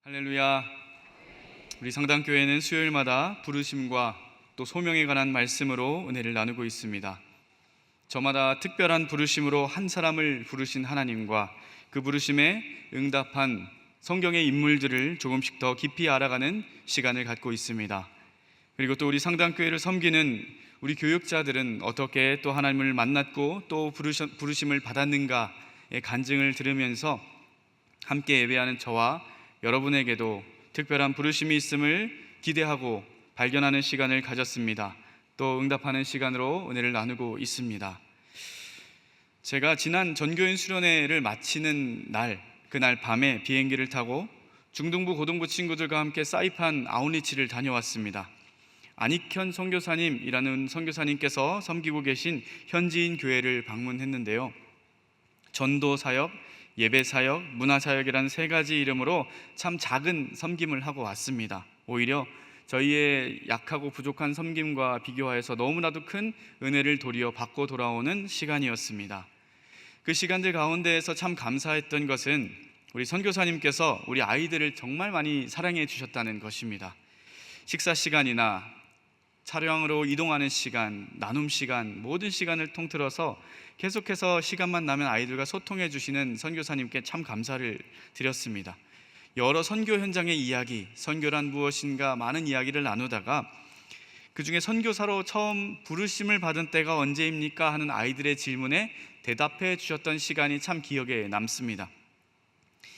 할렐루야. 우리 성당교회는 수요일마다 부르심과 또 소명에 관한 말씀으로 은혜를 나누고 있습니다. 저마다 특별한 부르심으로 한 사람을 부르신 하나님과 그 부르심에 응답한 성경의 인물들을 조금씩 더 깊이 알아가는 시간을 갖고 있습니다. 그리고 또 우리 성당교회를 섬기는 우리 교육자들은 어떻게 또 하나님을 만났고 또 부르심을 받았는가의 간증을 들으면서 함께 예배하는 저와 여러분에게도 특별한 부르심이 있음을 기대하고 발견하는 시간을 가졌습니다. 또 응답하는 시간으로 은혜를 나누고 있습니다. 제가 지난 전교인 수련회를 마치는 그날 밤에 비행기를 타고 중등부 고등부 친구들과 함께 사이판 아웃리치를 다녀왔습니다. 안익현 선교사님이라는 선교사님께서 섬기고 계신 현지인 교회를 방문했는데요, 전도 사역, 예배 사역, 문화 사역이라는 세 가지 이름으로 참 작은 섬김을 하고 왔습니다. 오히려 저희의 약하고 부족한 섬김과 비교하여서 너무나도 큰 은혜를 도리어 받고 돌아오는 시간이었습니다. 그 시간들 가운데에서 참 감사했던 것은 우리 선교사님께서 우리 아이들을 정말 많이 사랑해 주셨다는 것입니다. 식사 시간이나 차량으로 이동하는 시간, 나눔 시간, 모든 시간을 통틀어서 계속해서 시간만 나면 아이들과 소통해 주시는 선교사님께 참 감사를 드렸습니다. 여러 선교 현장의 이야기, 선교란 무엇인가 많은 이야기를 나누다가 그 중에 선교사로 처음 부르심을 받은 때가 언제입니까? 하는 아이들의 질문에 대답해 주셨던 시간이 참 기억에 남습니다.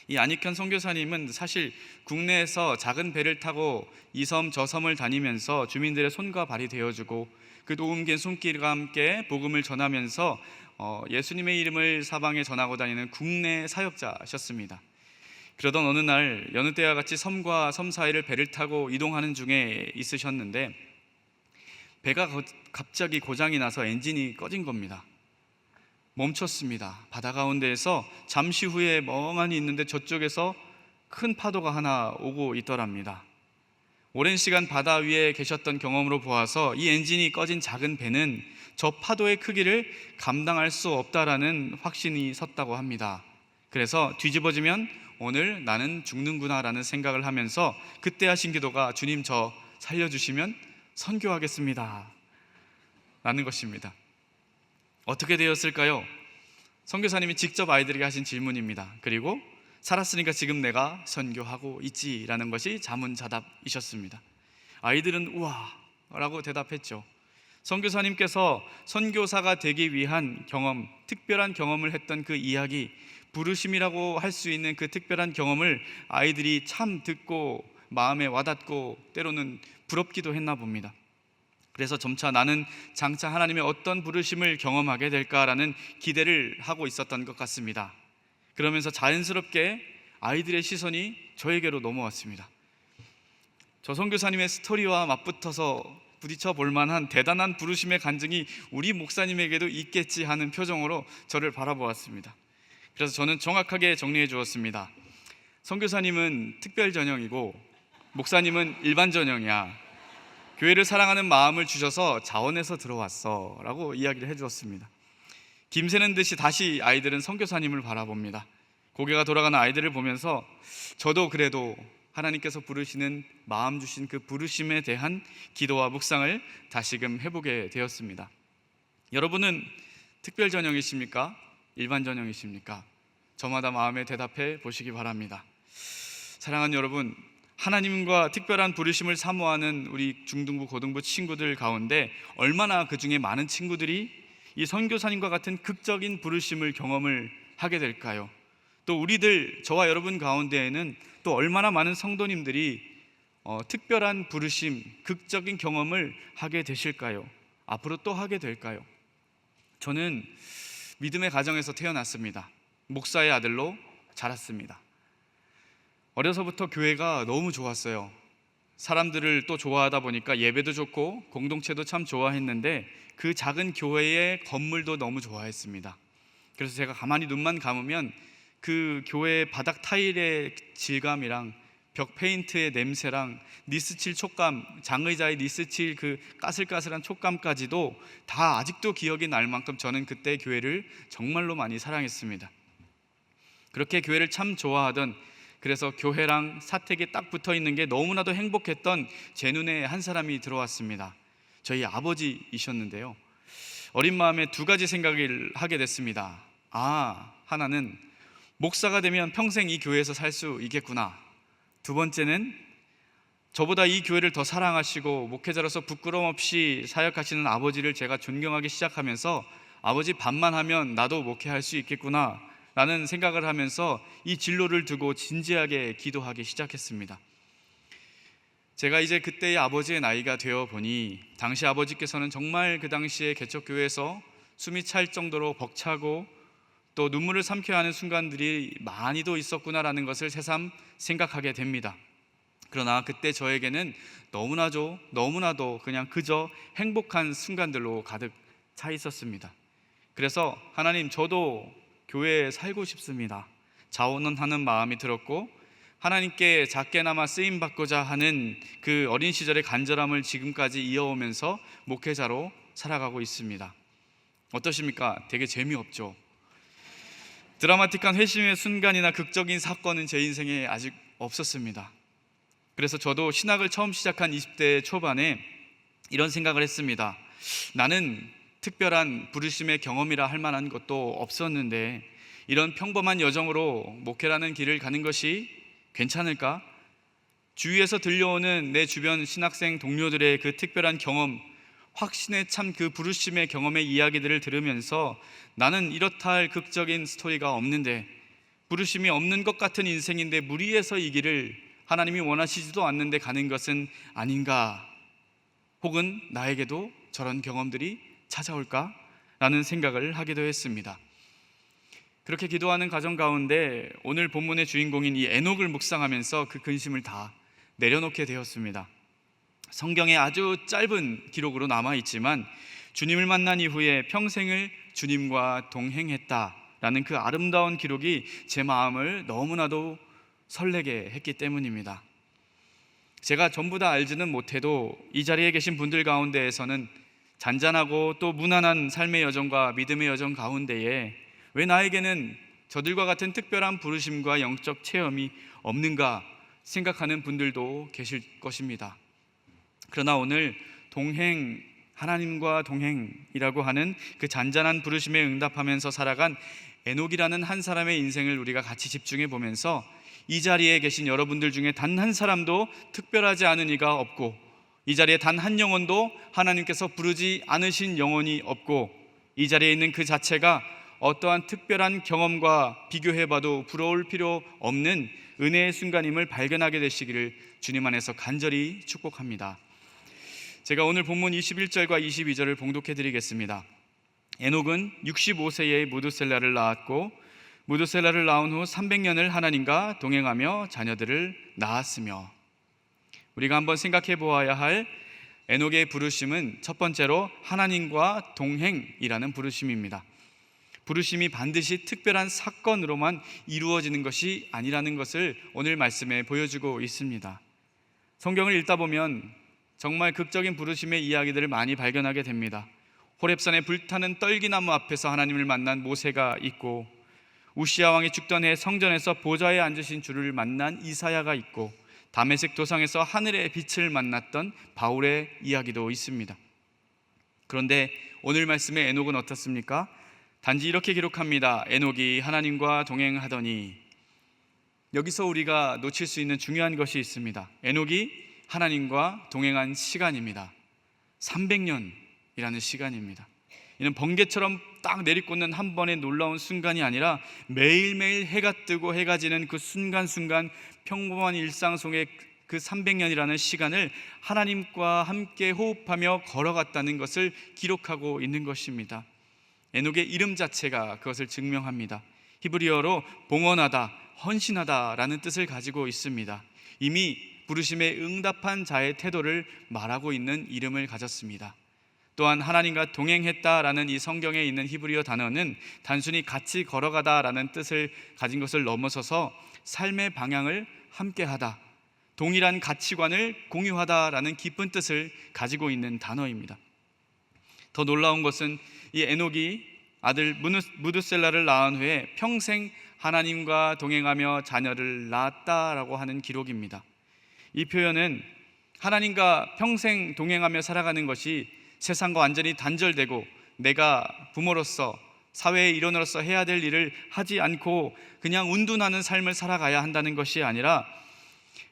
이 안익현 선교사님은 사실 국내에서 작은 배를 타고 이 섬 저 섬을 다니면서 주민들의 손과 발이 되어주고 그 도움긴 손길과 함께 복음을 전하면서 예수님의 이름을 사방에 전하고 다니는 국내 사역자셨습니다. 그러던 어느 날 여느 때와 같이 섬과 섬 사이를 배를 타고 이동하는 중에 있으셨는데 배가 갑자기 고장이 나서 엔진이 꺼진 겁니다. 멈췄습니다. 바다 가운데에서 잠시 후에 멍하니 있는데 저쪽에서 큰 파도가 하나 오고 있더랍니다. 오랜 시간 바다 위에 계셨던 경험으로 보아서 이 엔진이 꺼진 작은 배는 저 파도의 크기를 감당할 수 없다라는 확신이 섰다고 합니다. 그래서 뒤집어지면 오늘 나는 죽는구나 라는 생각을 하면서 그때 하신 기도가 주님, 저 살려주시면 선교하겠습니다 라는 것입니다. 어떻게 되었을까요? 선교사님이 직접 아이들에게 하신 질문입니다. 그리고 살았으니까 지금 내가 선교하고 있지라는 것이 자문자답이셨습니다. 아이들은 우와 라고 대답했죠. 선교사님께서 선교사가 되기 위한 경험, 특별한 경험을 했던 그 이야기, 부르심이라고 할 수 있는 그 특별한 경험을 아이들이 참 듣고 마음에 와닿고 때로는 부럽기도 했나 봅니다. 그래서 점차 나는 장차 하나님의 어떤 부르심을 경험하게 될까라는 기대를 하고 있었던 것 같습니다. 그러면서 자연스럽게 아이들의 시선이 저에게로 넘어왔습니다. 저 선교사님의 스토리와 맞붙어서 부딪혀 볼 만한 대단한 부르심의 간증이 우리 목사님에게도 있겠지 하는 표정으로 저를 바라보았습니다. 그래서 저는 정확하게 정리해 주었습니다. 선교사님은 특별 전형이고 목사님은 일반 전형이야. 교회를 사랑하는 마음을 주셔서 자원해서 들어왔어 라고 이야기를 해주었습니다. 김새는 듯이 다시 아이들은 선교사님을 바라봅니다. 고개가 돌아가는 아이들을 보면서 저도 그래도 하나님께서 부르시는 마음 주신 그 부르심에 대한 기도와 묵상을 다시금 해보게 되었습니다. 여러분은 특별 전형이십니까? 일반 전형이십니까? 저마다 마음에 대답해 보시기 바랍니다. 사랑하는 여러분, 하나님과 특별한 부르심을 사모하는 우리 중등부 고등부 친구들 가운데 얼마나 그 중에 많은 친구들이 이 선교사님과 같은 극적인 부르심을 경험을 하게 될까요? 또 우리들, 저와 여러분 가운데에는 또 얼마나 많은 성도님들이 특별한 부르심, 극적인 경험을 하게 되실까요? 앞으로 또 하게 될까요? 저는 믿음의 가정에서 태어났습니다. 목사의 아들로 자랐습니다. 어려서부터 교회가 너무 좋았어요. 사람들을 또 좋아하다 보니까 예배도 좋고 공동체도 참 좋아했는데 그 작은 교회의 건물도 너무 좋아했습니다. 그래서 제가 가만히 눈만 감으면 그 교회 바닥 타일의 질감이랑 벽 페인트의 냄새랑 니스칠 촉감, 장의자의 니스칠 그 까슬까슬한 촉감까지도 다 아직도 기억이 날 만큼 저는 그때 교회를 정말로 많이 사랑했습니다. 그렇게 교회를 참 좋아하던 그래서 교회랑 사택이 딱 붙어 있는 게 너무나도 행복했던 제 눈에 한 사람이 들어왔습니다. 저희 아버지이셨는데요. 어린 마음에 두 가지 생각을 하게 됐습니다. 하나는 목사가 되면 평생 이 교회에서 살 수 있겠구나. 두 번째는 저보다 이 교회를 더 사랑하시고 목회자로서 부끄럼 없이 사역하시는 아버지를 제가 존경하기 시작하면서 아버지 밥만 하면 나도 목회할 수 있겠구나 라는 생각을 하면서 이 진로를 두고 진지하게 기도하기 시작했습니다. 제가 이제 그때의 아버지의 나이가 되어 보니 당시 아버지께서는 정말 그 당시에 개척교회에서 숨이 찰 정도로 벅차고 또 눈물을 삼켜야 하는 순간들이 많이도 있었구나라는 것을 새삼 생각하게 됩니다. 그러나 그때 저에게는 너무나도 그냥 그저 행복한 순간들로 가득 차 있었습니다. 그래서 하나님, 저도 교회에 살고 싶습니다. 자원하는 마음이 들었고 하나님께 작게나마 쓰임받고자 하는 그 어린 시절의 간절함을 지금까지 이어오면서 목회자로 살아가고 있습니다. 어떠십니까? 되게 재미없죠? 드라마틱한 회심의 순간이나 극적인 사건은 제 인생에 아직 없었습니다. 그래서 저도 신학을 처음 시작한 20대 초반에 이런 생각을 했습니다. 나는 특별한 부르심의 경험이라 할 만한 것도 없었는데 이런 평범한 여정으로 목회라는 길을 가는 것이 괜찮을까? 주위에서 들려오는 내 주변 신학생 동료들의 그 특별한 경험, 확신에 찬 그 부르심의 경험의 이야기들을 들으면서 나는 이렇다 할 극적인 스토리가 없는데, 부르심이 없는 것 같은 인생인데 무리해서 이 길을 하나님이 원하시지도 않는데 가는 것은 아닌가? 혹은 나에게도 저런 경험들이 찾아올까? 라는 생각을 하기도 했습니다. 그렇게 기도하는 과정 가운데 오늘 본문의 주인공인 이 에녹을 묵상하면서 그 근심을 다 내려놓게 되었습니다. 성경에 아주 짧은 기록으로 남아있지만 주님을 만난 이후에 평생을 주님과 동행했다라는 그 아름다운 기록이 제 마음을 너무나도 설레게 했기 때문입니다. 제가 전부 다 알지는 못해도 이 자리에 계신 분들 가운데에서는 잔잔하고 또 무난한 삶의 여정과 믿음의 여정 가운데에 왜 나에게는 저들과 같은 특별한 부르심과 영적 체험이 없는가 생각하는 분들도 계실 것입니다. 그러나 오늘 하나님과 동행이라고 하는 그 잔잔한 부르심에 응답하면서 살아간 에녹이라는 한 사람의 인생을 우리가 같이 집중해 보면서 이 자리에 계신 여러분들 중에 단 한 사람도 특별하지 않은 이가 없고, 이 자리에 단 한 영혼도 하나님께서 부르지 않으신 영혼이 없고, 이 자리에 있는 그 자체가 어떠한 특별한 경험과 비교해봐도 부러울 필요 없는 은혜의 순간임을 발견하게 되시기를 주님 안에서 간절히 축복합니다. 제가 오늘 본문 21절과 22절을 봉독해 드리겠습니다. 에녹은 65세에 무두셀라를 낳았고 무두셀라를 낳은 후 300년을 하나님과 동행하며 자녀들을 낳았으며. 우리가 한번 생각해 보아야 할 에녹의 부르심은 첫 번째로 하나님과 동행이라는 부르심입니다. 부르심이 반드시 특별한 사건으로만 이루어지는 것이 아니라는 것을 오늘 말씀에 보여주고 있습니다. 성경을 읽다 보면 정말 극적인 부르심의 이야기들을 많이 발견하게 됩니다. 호렙산의 불타는 떨기나무 앞에서 하나님을 만난 모세가 있고, 우시야 왕이 죽던 해 성전에서 보좌에 앉으신 주를 만난 이사야가 있고, 다메섹 도상에서 하늘의 빛을 만났던 바울의 이야기도 있습니다. 그런데 오늘 말씀의 에녹은 어떻습니까? 단지 이렇게 기록합니다. 에녹이 하나님과 동행하더니. 여기서 우리가 놓칠 수 있는 중요한 것이 있습니다. 에녹이 하나님과 동행한 시간입니다. 300년이라는 시간입니다. 이는 번개처럼 딱 내리꽂는 한 번의 놀라운 순간이 아니라 매일매일 해가 뜨고 해가 지는 그 순간순간 평범한 일상 속의 그 300년이라는 시간을 하나님과 함께 호흡하며 걸어갔다는 것을 기록하고 있는 것입니다. 에녹의 이름 자체가 그것을 증명합니다. 히브리어로 봉헌하다, 헌신하다라는 뜻을 가지고 있습니다. 이미 부르심에 응답한 자의 태도를 말하고 있는 이름을 가졌습니다. 또한 하나님과 동행했다라는 이 성경에 있는 히브리어 단어는 단순히 같이 걸어가다라는 뜻을 가진 것을 넘어서서 삶의 방향을 함께하다, 동일한 가치관을 공유하다라는 깊은 뜻을 가지고 있는 단어입니다. 더 놀라운 것은 이 에녹이 아들 무두셀라를 낳은 후에 평생 하나님과 동행하며 자녀를 낳았다라고 하는 기록입니다. 이 표현은 하나님과 평생 동행하며 살아가는 것이 세상과 완전히 단절되고 내가 부모로서 사회의 일원으로서 해야 될 일을 하지 않고 그냥 운둔하는 삶을 살아가야 한다는 것이 아니라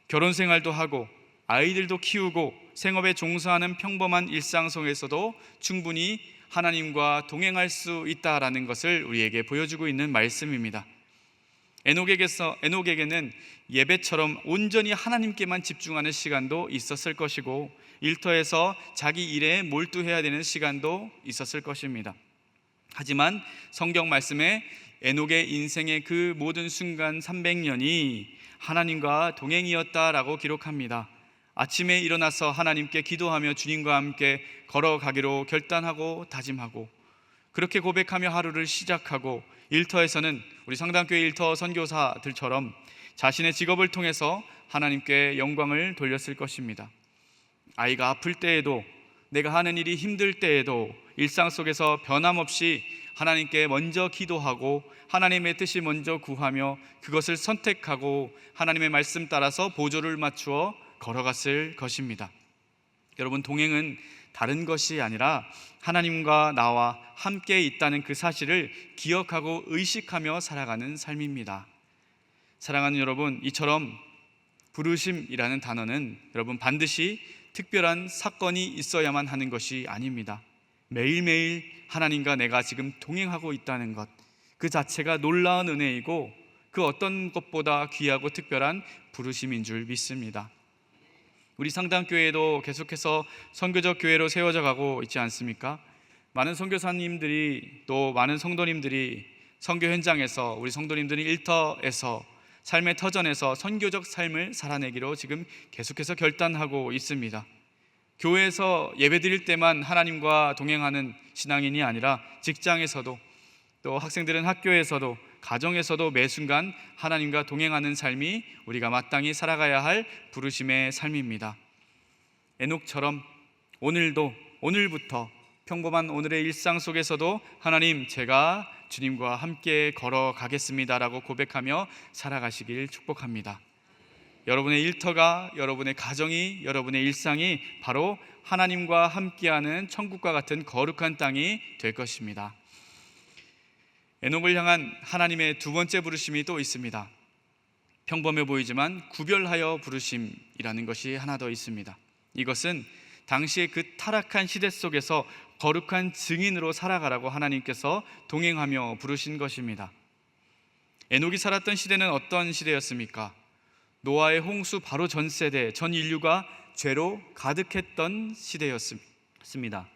결혼 생활도 하고 아이들도 키우고 생업에 종사하는 평범한 일상 속에서도 충분히 하나님과 동행할 수 있다라는 것을 우리에게 보여주고 있는 말씀입니다. 에녹에게는 예배처럼 온전히 하나님께만 집중하는 시간도 있었을 것이고 일터에서 자기 일에 몰두해야 되는 시간도 있었을 것입니다. 하지만 성경 말씀에 에녹의 인생의 그 모든 순간 300년이 하나님과 동행이었다라고 기록합니다. 아침에 일어나서 하나님께 기도하며 주님과 함께 걸어가기로 결단하고 다짐하고 그렇게 고백하며 하루를 시작하고 일터에서는 우리 상담교회 일터 선교사들처럼 자신의 직업을 통해서 하나님께 영광을 돌렸을 것입니다. 아이가 아플 때에도 내가 하는 일이 힘들 때에도 일상 속에서 변함없이 하나님께 먼저 기도하고 하나님의 뜻이 먼저 구하며 그것을 선택하고 하나님의 말씀 따라서 보조를 맞추어 걸어갔을 것입니다. 여러분, 동행은 다른 것이 아니라 하나님과 나와 함께 있다는 그 사실을 기억하고 의식하며 살아가는 삶입니다. 사랑하는 여러분, 이처럼 부르심이라는 단어는 여러분 반드시 특별한 사건이 있어야만 하는 것이 아닙니다. 매일매일 하나님과 내가 지금 동행하고 있다는 것, 그 자체가 놀라운 은혜이고 그 어떤 것보다 귀하고 특별한 부르심인 줄 믿습니다. 우리 상담교회도 계속해서 선교적 교회로 세워져 가고 있지 않습니까? 많은 선교사님들이 또 많은 성도님들이 선교 현장에서 우리 성도님들이 일터에서 삶의 터전에서 선교적 삶을 살아내기로 지금 계속해서 결단하고 있습니다. 교회에서 예배드릴 때만 하나님과 동행하는 신앙인이 아니라 직장에서도 또 학생들은 학교에서도 가정에서도 매 순간 하나님과 동행하는 삶이 우리가 마땅히 살아가야 할 부르심의 삶입니다. 에녹처럼 오늘부터 평범한 오늘의 일상 속에서도 하나님, 제가 주님과 함께 걸어가겠습니다라고 고백하며 살아가시길 축복합니다. 여러분의 일터가, 여러분의 가정이, 여러분의 일상이 바로 하나님과 함께하는 천국과 같은 거룩한 땅이 될 것입니다. 에녹을 향한 하나님의 두 번째 부르심이 또 있습니다. 평범해 보이지만 구별하여 부르심이라는 것이 하나 더 있습니다. 이것은 당시의 그 타락한 시대 속에서 거룩한 증인으로 살아가라고 하나님께서 동행하며 부르신 것입니다. 에녹이 살았던 시대는 어떤 시대였습니까? 노아의 홍수 바로 전 세대, 전 인류가 죄로 가득했던 시대였습니다.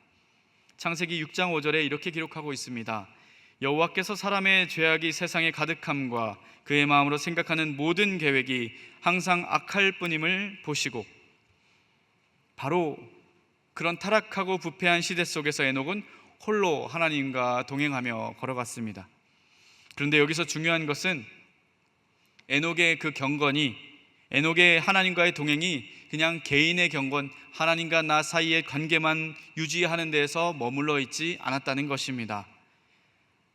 창세기 6장 5절에 이렇게 기록하고 있습니다. 여호와께서 사람의 죄악이 세상에 가득함과 그의 마음으로 생각하는 모든 계획이 항상 악할 뿐임을 보시고, 바로 그런 타락하고 부패한 시대 속에서 에녹은 홀로 하나님과 동행하며 걸어갔습니다. 그런데 여기서 중요한 것은 에녹의 그 경건이, 에녹의 하나님과의 동행이 그냥 개인의 경건, 하나님과 나 사이의 관계만 유지하는 데에서 머물러 있지 않았다는 것입니다.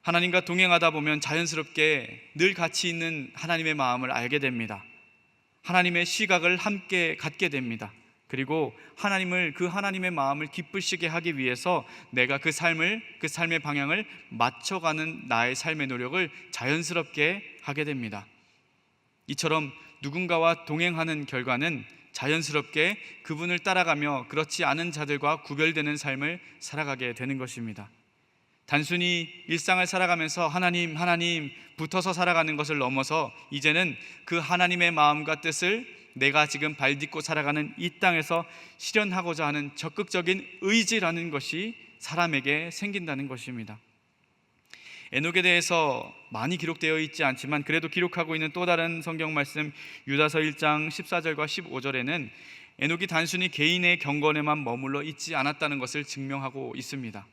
하나님과 동행하다 보면 자연스럽게 늘 같이 있는 하나님의 마음을 알게 됩니다. 하나님의 시각을 함께 갖게 됩니다. 그리고 그 하나님의 마음을 기쁘시게 하기 위해서 내가 그 삶의 방향을 맞춰가는 나의 삶의 노력을 자연스럽게 하게 됩니다. 이처럼 누군가와 동행하는 결과는 자연스럽게 그분을 따라가며 그렇지 않은 자들과 구별되는 삶을 살아가게 되는 것입니다. 단순히 일상을 살아가면서 하나님 붙어서 살아가는 것을 넘어서 이제는 그 하나님의 마음과 뜻을 내가 지금 발딛고 살아가는 이 땅에서 실현하고자 하는 적극적인 의지라는 것이 사람에게 생긴다는 것입니다. 에녹에 대해서 많이 기록되어 있지 않지만 그래도 기록하고 있는 또 다른 성경 말씀, 유다서 1장 14절과 15절에는 에녹이 단순히 개인의 경건에만 머물러 있지 않았다는 것을 증명하고 있습니다.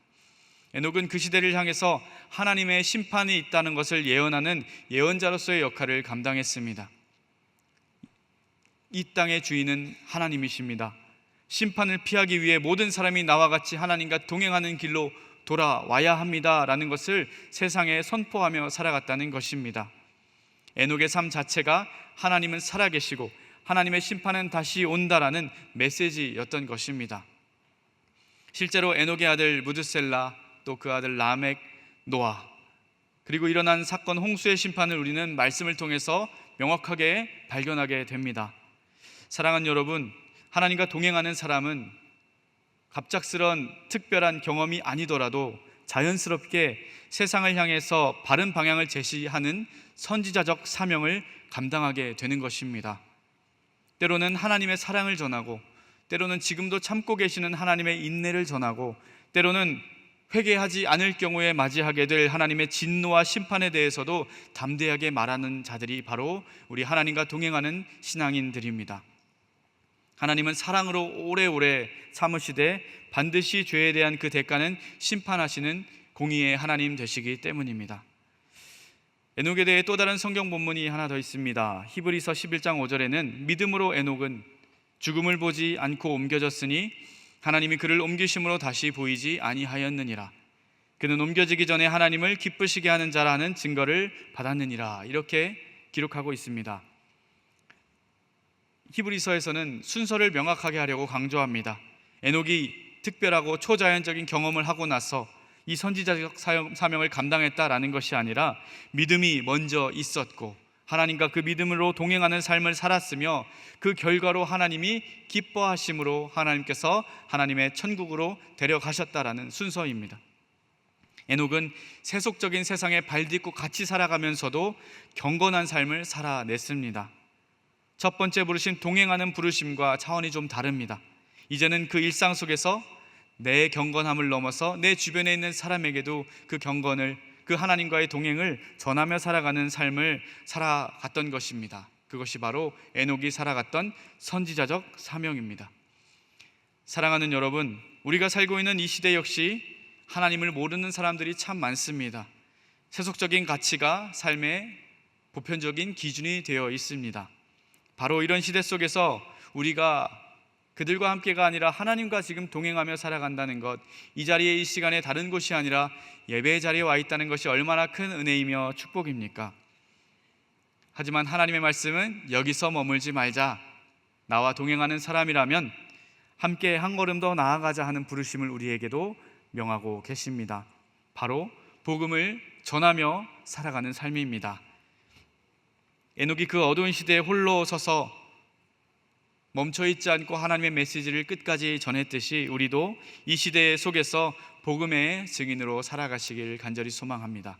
에녹은 그 시대를 향해서 하나님의 심판이 있다는 것을 예언하는 예언자로서의 역할을 감당했습니다. 이 땅의 주인은 하나님이십니다. 심판을 피하기 위해 모든 사람이 나와 같이 하나님과 동행하는 길로 돌아와야 합니다 라는 것을 세상에 선포하며 살아갔다는 것입니다. 에녹의 삶 자체가 하나님은 살아계시고 하나님의 심판은 다시 온다라는 메시지였던 것입니다. 실제로 에녹의 아들 무드셀라, 또 그 아들 라멕, 노아, 그리고 일어난 사건 홍수의 심판을 우리는 말씀을 통해서 명확하게 발견하게 됩니다. 사랑하는 여러분, 하나님과 동행하는 사람은 갑작스런 특별한 경험이 아니더라도 자연스럽게 세상을 향해서 바른 방향을 제시하는 선지자적 사명을 감당하게 되는 것입니다. 때로는 하나님의 사랑을 전하고, 때로는 지금도 참고 계시는 하나님의 인내를 전하고, 때로는 회개하지 않을 경우에 맞이하게 될 하나님의 진노와 심판에 대해서도 담대하게 말하는 자들이 바로 우리 하나님과 동행하는 신앙인들입니다. 하나님은 사랑으로 오래오래 참으시되 반드시 죄에 대한 그 대가는 심판하시는 공의의 하나님 되시기 때문입니다. 에녹에 대해 또 다른 성경 본문이 하나 더 있습니다. 히브리서 11장 5절에는 믿음으로 에녹은 죽음을 보지 않고 옮겨졌으니 하나님이 그를 옮기심으로 다시 보이지 아니하였느니라. 그는 옮겨지기 전에 하나님을 기쁘시게 하는 자라는 증거를 받았느니라. 이렇게 기록하고 있습니다. 히브리서에서는 순서를 명확하게 하려고 강조합니다. 에녹이 특별하고 초자연적인 경험을 하고 나서 이 선지자적 사명을 감당했다라는 것이 아니라 믿음이 먼저 있었고 하나님과 그 믿음으로 동행하는 삶을 살았으며 그 결과로 하나님이 기뻐하심으로 하나님께서 하나님의 천국으로 데려가셨다라는 순서입니다. 에녹은 세속적인 세상에 발딛고 같이 살아가면서도 경건한 삶을 살아냈습니다. 첫 번째 부르심, 동행하는 부르심과 차원이 좀 다릅니다. 이제는 그 일상 속에서 내 경건함을 넘어서 내 주변에 있는 사람에게도 그 경건을, 그 하나님과의 동행을 전하며 살아가는 삶을 살아갔던 것입니다. 그것이 바로 에녹이 살아갔던 선지자적 사명입니다. 사랑하는 여러분, 우리가 살고 있는 이 시대 역시 하나님을 모르는 사람들이 참 많습니다. 세속적인 가치가 삶의 보편적인 기준이 되어 있습니다. 바로 이런 시대 속에서 우리가 그들과 함께가 아니라 하나님과 지금 동행하며 살아간다는 것, 이 자리에 이 시간에 다른 곳이 아니라 예배의 자리에 와 있다는 것이 얼마나 큰 은혜이며 축복입니까? 하지만 하나님의 말씀은 여기서 머물지 말자, 나와 동행하는 사람이라면 함께 한 걸음 더 나아가자 하는 부르심을 우리에게도 명하고 계십니다. 바로 복음을 전하며 살아가는 삶입니다. 에녹이 그 어두운 시대에 홀로 서서 멈춰있지 않고 하나님의 메시지를 끝까지 전했듯이 우리도 이 시대 속에서 복음의 증인으로 살아가시길 간절히 소망합니다.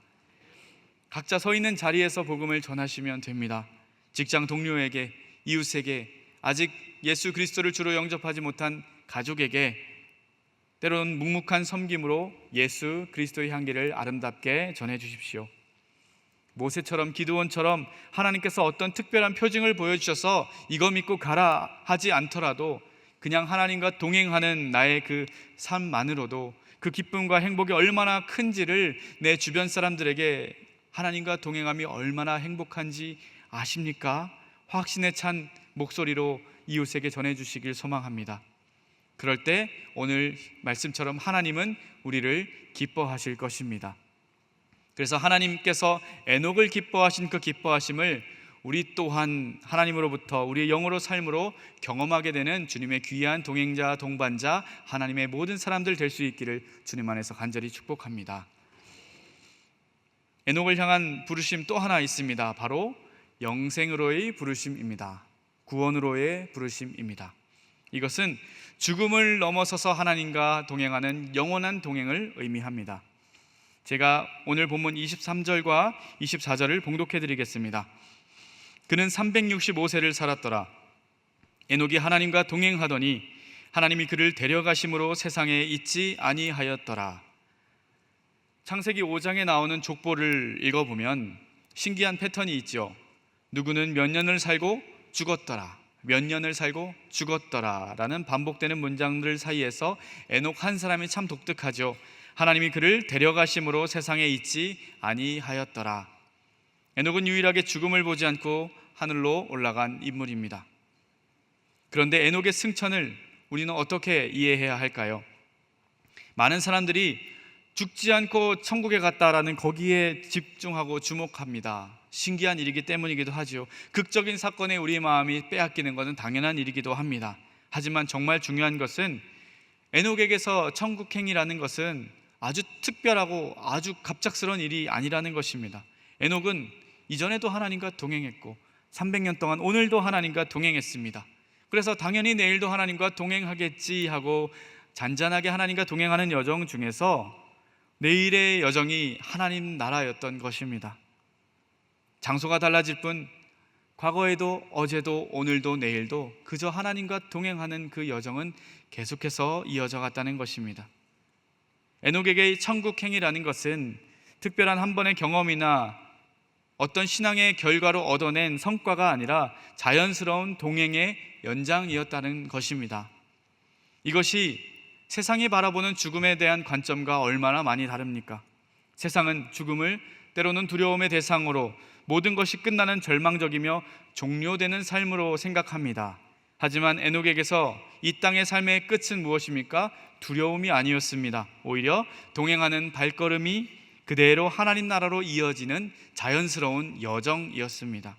각자 서 있는 자리에서 복음을 전하시면 됩니다. 직장 동료에게, 이웃에게, 아직 예수 그리스도를 주로 영접하지 못한 가족에게, 때로는 묵묵한 섬김으로 예수 그리스도의 향기를 아름답게 전해주십시오. 모세처럼, 기드온처럼 하나님께서 어떤 특별한 표징을 보여주셔서 이거 믿고 가라 하지 않더라도 그냥 하나님과 동행하는 나의 그 삶만으로도 그 기쁨과 행복이 얼마나 큰지를 내 주변 사람들에게 하나님과 동행함이 얼마나 행복한지 아십니까? 확신에 찬 목소리로 이웃에게 전해주시길 소망합니다. 그럴 때 오늘 말씀처럼 하나님은 우리를 기뻐하실 것입니다. 그래서 하나님께서 에녹을 기뻐하신 그 기뻐하심을 우리 또한 하나님으로부터 우리의 영으로 삶으로 경험하게 되는 주님의 귀한 동행자, 동반자, 하나님의 모든 사람들 될 수 있기를 주님 안에서 간절히 축복합니다. 에녹을 향한 부르심 또 하나 있습니다. 바로 영생으로의 부르심입니다. 구원으로의 부르심입니다. 이것은 죽음을 넘어서서 하나님과 동행하는 영원한 동행을 의미합니다. 제가 오늘 본문 23절과 24절을 봉독해 드리겠습니다. 그는 365세를 살았더라. 에녹이 하나님과 동행하더니 하나님이 그를 데려가심으로 세상에 있지 아니하였더라. 창세기 5장에 나오는 족보를 읽어보면 신기한 패턴이 있죠. 누구는 몇 년을 살고 죽었더라, 몇 년을 살고 죽었더라 라는 반복되는 문장들 사이에서 에녹 한 사람이 참 독특하죠. 하나님이 그를 데려가심으로 세상에 있지 아니하였더라. 에녹은 유일하게 죽음을 보지 않고 하늘로 올라간 인물입니다. 그런데 에녹의 승천을 우리는 어떻게 이해해야 할까요? 많은 사람들이 죽지 않고 천국에 갔다라는 거기에 집중하고 주목합니다. 신기한 일이기 때문이기도 하지요. 극적인 사건에 우리의 마음이 빼앗기는 것은 당연한 일이기도 합니다. 하지만 정말 중요한 것은 에녹에게서 천국행이라는 것은 아주 특별하고 아주 갑작스러운 일이 아니라는 것입니다. 에녹은 이전에도 하나님과 동행했고 300년 동안 오늘도 하나님과 동행했습니다. 그래서 당연히 내일도 하나님과 동행하겠지 하고 잔잔하게 하나님과 동행하는 여정 중에서 내일의 여정이 하나님 나라였던 것입니다. 장소가 달라질 뿐 과거에도 어제도 오늘도 내일도 그저 하나님과 동행하는 그 여정은 계속해서 이어져 갔다는 것입니다. 에녹에게 천국행이라는 것은 특별한 한 번의 경험이나 어떤 신앙의 결과로 얻어낸 성과가 아니라 자연스러운 동행의 연장이었다는 것입니다. 이것이 세상이 바라보는 죽음에 대한 관점과 얼마나 많이 다릅니까? 세상은 죽음을 때로는 두려움의 대상으로, 모든 것이 끝나는 절망적이며 종료되는 삶으로 생각합니다. 하지만 에녹에게서 이 땅의 삶의 끝은 무엇입니까? 두려움이 아니었습니다. 오히려 동행하는 발걸음이 그대로 하나님 나라로 이어지는 자연스러운 여정이었습니다.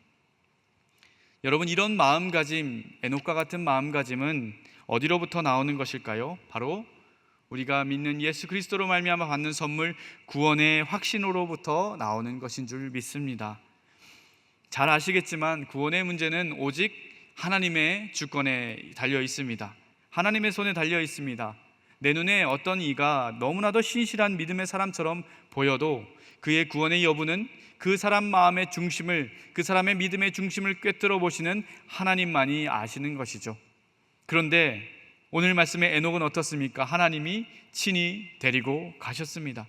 여러분, 이런 마음가짐, 에녹과 같은 마음가짐은 어디로부터 나오는 것일까요? 바로 우리가 믿는 예수 그리스도로 말미암아 받는 선물, 구원의 확신으로부터 나오는 것인 줄 믿습니다. 잘 아시겠지만 구원의 문제는 오직 하나님의 주권에 달려 있습니다. 하나님의 손에 달려 있습니다. 내 눈에 어떤 이가 너무나도 신실한 믿음의 사람처럼 보여도 그의 구원의 여부는 그 사람 마음의 중심을, 그 사람의 믿음의 중심을 꿰뚫어 보시는 하나님만이 아시는 것이죠. 그런데 오늘 말씀의 에녹은 어떻습니까? 하나님이 친히 데리고 가셨습니다.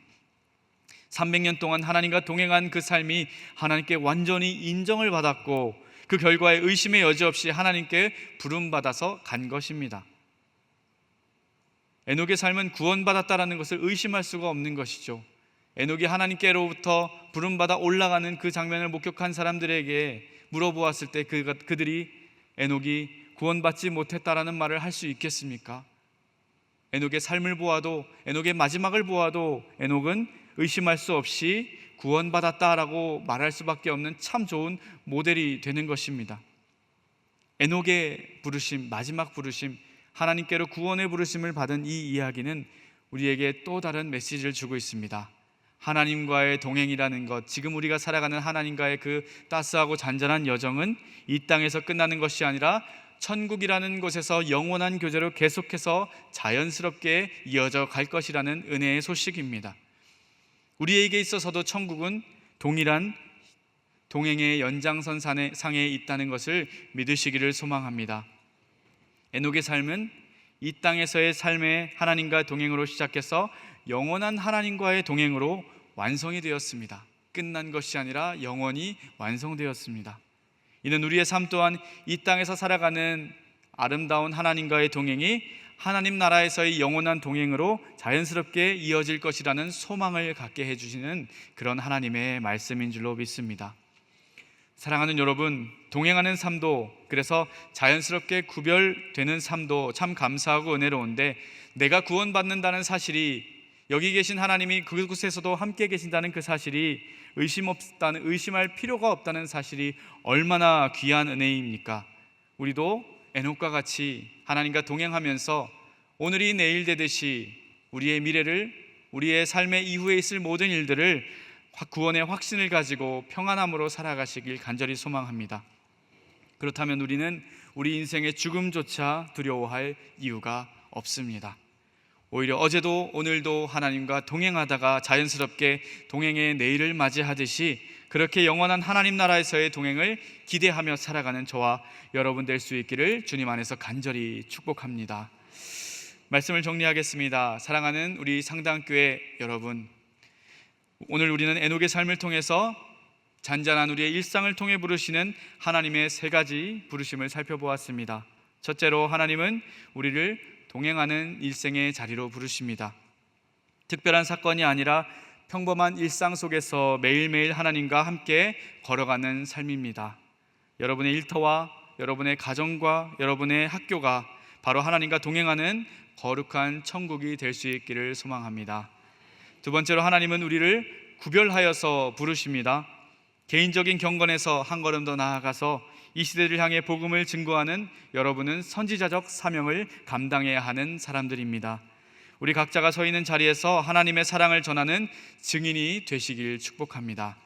300년 동안 하나님과 동행한 그 삶이 하나님께 완전히 인정을 받았고 그 결과에 의심의 여지 없이 하나님께 부름받아서 간 것입니다. 에녹의 삶은 구원받았다라는 것을 의심할 수가 없는 것이죠. 에녹이 하나님께로부터 부름받아 올라가는 그 장면을 목격한 사람들에게 물어보았을 때 그들이 에녹이 구원받지 못했다라는 말을 할 수 있겠습니까? 에녹의 삶을 보아도, 에녹의 마지막을 보아도 에녹은 의심할 수 없이 구원받았다라고 말할 수밖에 없는 참 좋은 모델이 되는 것입니다. 에녹의 부르심, 마지막 부르심, 하나님께로 구원의 부르심을 받은 이 이야기는 우리에게 또 다른 메시지를 주고 있습니다. 하나님과의 동행이라는 것, 지금 우리가 살아가는 하나님과의 그 따스하고 잔잔한 여정은 이 땅에서 끝나는 것이 아니라 천국이라는 곳에서 영원한 교제로 계속해서 자연스럽게 이어져 갈 것이라는 은혜의 소식입니다. 우리에게 있어서도 천국은 동일한 동행의 연장선상에 있다는 것을 믿으시기를 소망합니다. 에녹의 삶은 이 땅에서의 삶의 하나님과 동행으로 시작해서 영원한 하나님과의 동행으로 완성이 되었습니다. 끝난 것이 아니라 영원히 완성되었습니다. 이는 우리의 삶 또한 이 땅에서 살아가는 아름다운 하나님과의 동행이 하나님 나라에서의 영원한 동행으로 자연스럽게 이어질 것이라는 소망을 갖게 해주시는 그런 하나님의 말씀인 줄로 믿습니다. 사랑하는 여러분, 동행하는 삶도, 그래서 자연스럽게 구별되는 삶도 참 감사하고 은혜로운데, 내가 구원받는다는 사실이, 여기 계신 하나님이 그곳에서도 함께 계신다는 그 사실이 의심할 필요가 없다는 사실이 얼마나 귀한 은혜입니까? 우리도 에녹과 같이 하나님과 동행하면서 오늘이 내일 되듯이 우리의 미래를, 우리의 삶의 이후에 있을 모든 일들을 구원의 확신을 가지고 평안함으로 살아가시길 간절히 소망합니다. 그렇다면 우리는 우리 인생의 죽음조차 두려워할 이유가 없습니다. 오히려 어제도 오늘도 하나님과 동행하다가 자연스럽게 동행의 내일을 맞이하듯이 그렇게 영원한 하나님 나라에서의 동행을 기대하며 살아가는 저와 여러분 될 수 있기를 주님 안에서 간절히 축복합니다. 말씀을 정리하겠습니다. 사랑하는 우리 상당교회 여러분, 오늘 우리는 에녹의 삶을 통해서 잔잔한 우리의 일상을 통해 부르시는 하나님의 세 가지 부르심을 살펴보았습니다. 첫째로, 하나님은 우리를 동행하는 일생의 자리로 부르십니다. 특별한 사건이 아니라 평범한 일상 속에서 매일매일 하나님과 함께 걸어가는 삶입니다. 여러분의 일터와 여러분의 가정과 여러분의 학교가 바로 하나님과 동행하는 거룩한 천국이 될 수 있기를 소망합니다. 두 번째로, 하나님은 우리를 구별하여서 부르십니다. 개인적인 경건에서 한 걸음 더 나아가서 이 시대를 향해 복음을 증거하는 여러분은 선지자적 사명을 감당해야 하는 사람들입니다. 우리 각자가 서 있는 자리에서 하나님의 사랑을 전하는 증인이 되시길 축복합니다.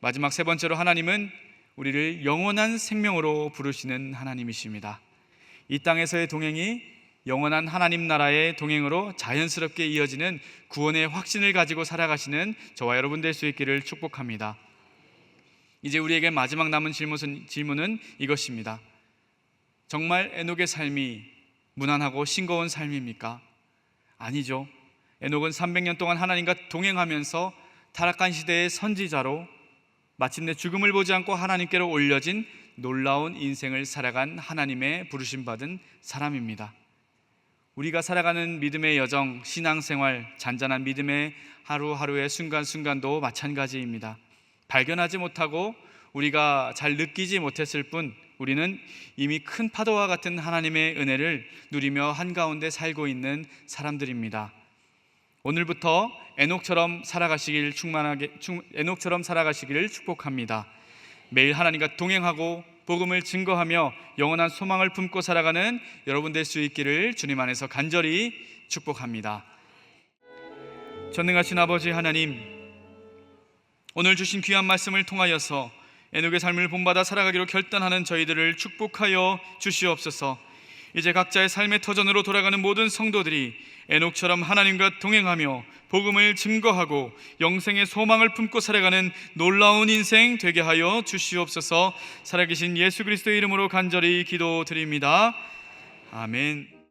마지막 세 번째로, 하나님은 우리를 영원한 생명으로 부르시는 하나님이십니다. 이 땅에서의 동행이 영원한 하나님 나라의 동행으로 자연스럽게 이어지는 구원의 확신을 가지고 살아가시는 저와 여러분 될 수 있기를 축복합니다. 이제 우리에게 마지막 남은 질문은 이것입니다. 정말 에녹의 삶이 무난하고 싱거운 삶입니까? 아니죠. 에녹은 300년 동안 하나님과 동행하면서 타락한 시대의 선지자로 마침내 죽음을 보지 않고 하나님께로 올려진 놀라운 인생을 살아간 하나님의 부르심받은 사람입니다. 우리가 살아가는 믿음의 여정, 신앙생활, 잔잔한 믿음의 하루하루의 순간순간도 마찬가지입니다. 발견하지 못하고 우리가 잘 느끼지 못했을 뿐 우리는 이미 큰 파도와 같은 하나님의 은혜를 누리며 한가운데 살고 있는 사람들입니다. 오늘부터 에녹처럼 살아가시기를 축복합니다. 매일 하나님과 동행하고 복음을 증거하며 영원한 소망을 품고 살아가는 여러분 될 수 있기를 주님 안에서 간절히 축복합니다. 전능하신 아버지 하나님, 오늘 주신 귀한 말씀을 통하여서 에녹의 삶을 본받아 살아가기로 결단하는 저희들을 축복하여 주시옵소서. 이제 각자의 삶의 터전으로 돌아가는 모든 성도들이 에녹처럼 하나님과 동행하며 복음을 증거하고 영생의 소망을 품고 살아가는 놀라운 인생 되게 하여 주시옵소서. 살아계신 예수 그리스도의 이름으로 간절히 기도드립니다. 아멘.